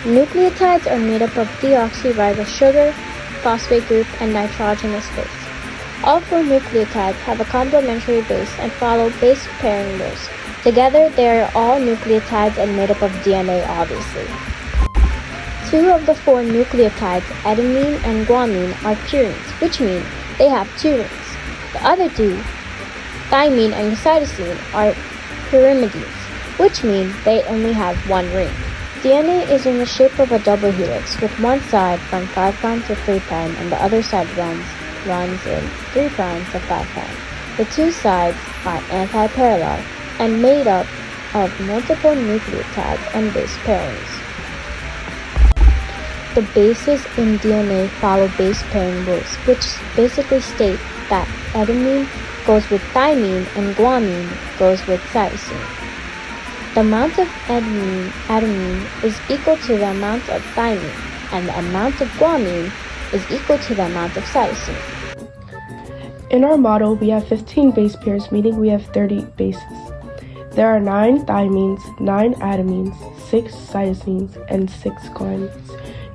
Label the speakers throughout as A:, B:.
A: Nucleotides are made up of deoxyribose sugar, phosphate group, and nitrogenous base. All four nucleotides have a complementary base and follow base pairing rules. Together, they are all nucleotides and made up of DNA, obviously. Two of the four nucleotides, adenine and guanine, are purines, which mean they have two rings. The other two, thymine and cytosine, are pyrimidines, which mean they only have one ring. DNA is in the shape of a double helix, with one side from 5' to 3' and the other side runs in 3' to 5'. The two sides are anti-parallel and made up of multiple nucleotides and base pairings. The bases in DNA follow base pairing rules, which basically state that adenine goes with thymine and guanine goes with cytosine. The amount of adenine is equal to the amount of thymine, and the amount of guanine is equal to the amount of cytosine.
B: In our model, we have 15 base pairs, meaning we have 30 bases. There are 9 thymines, 9 adenines, 6 cytosines, and 6 guanines.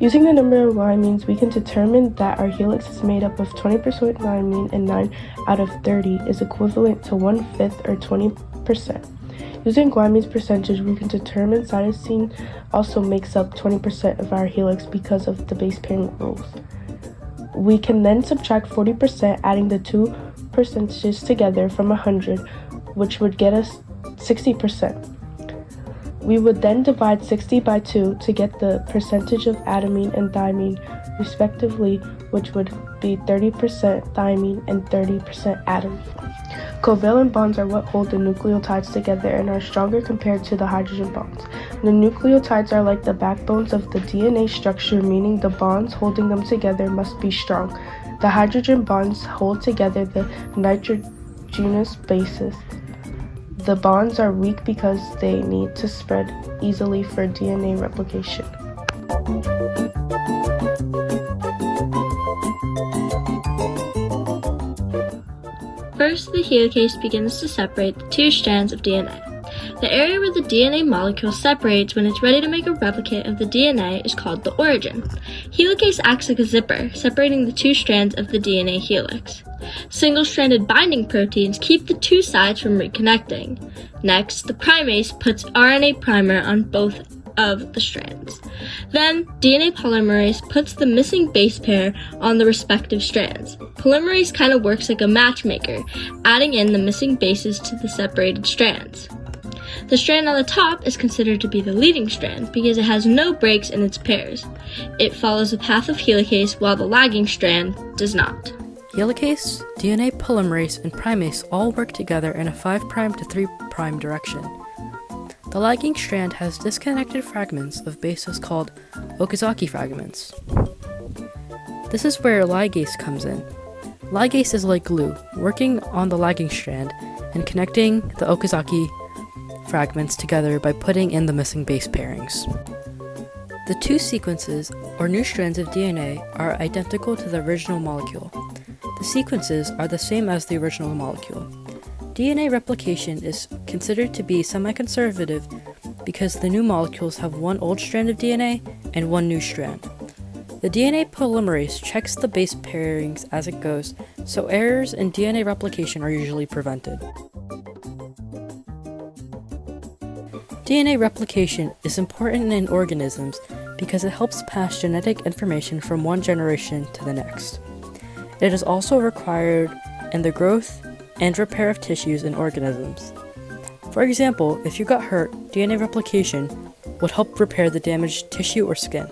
B: Using the number of guanines, we can determine that our helix is made up of 20% thymine and 9 out of 30 is equivalent to 1/5 or 20%. Using guanine's percentage, we can determine cytosine also makes up 20% of our helix because of the base pairing rules. We can then subtract 40%, adding the two percentages together from 100, which would get us 60%. We would then divide 60 by 2 to get the percentage of adenine and thymine, respectively, which would be 30% thymine and 30% adenine. Covalent bonds are what hold the nucleotides together and are stronger compared to the hydrogen bonds. The nucleotides are like the backbones of the DNA structure, meaning the bonds holding them together must be strong. The hydrogen bonds hold together the nitrogenous bases. The bonds are weak because they need to spread easily for DNA replication.
C: First, the helicase begins to separate the two strands of DNA. The area where the DNA molecule separates when it's ready to make a replicate of the DNA is called the origin. Helicase acts like a zipper, separating the two strands of the DNA helix. Single-stranded binding proteins keep the two sides from reconnecting. Next, the primase puts RNA primer on both of the strands. Then, DNA polymerase puts the missing base pair on the respective strands. Polymerase kind of works like a matchmaker, adding in the missing bases to the separated strands. The strand on the top is considered to be the leading strand because it has no breaks in its pairs. It follows the path of helicase while the lagging strand does not.
D: Helicase, DNA polymerase, and primase all work together in a 5' to 3' direction. The lagging strand has disconnected fragments of bases called Okazaki fragments. This is where ligase comes in. Ligase is like glue, working on the lagging strand and connecting the Okazaki fragments together by putting in the missing base pairings. The two sequences, or new strands of DNA, are identical to the original molecule. The sequences are the same as the original molecule. DNA replication is considered to be semi-conservative because the new molecules have one old strand of DNA and one new strand. The DNA polymerase checks the base pairings as it goes, so errors in DNA replication are usually prevented. DNA replication is important in organisms because it helps pass genetic information from one generation to the next. It is also required in the growth and repair of tissues in organisms. For example, if you got hurt, DNA replication would help repair the damaged tissue or skin.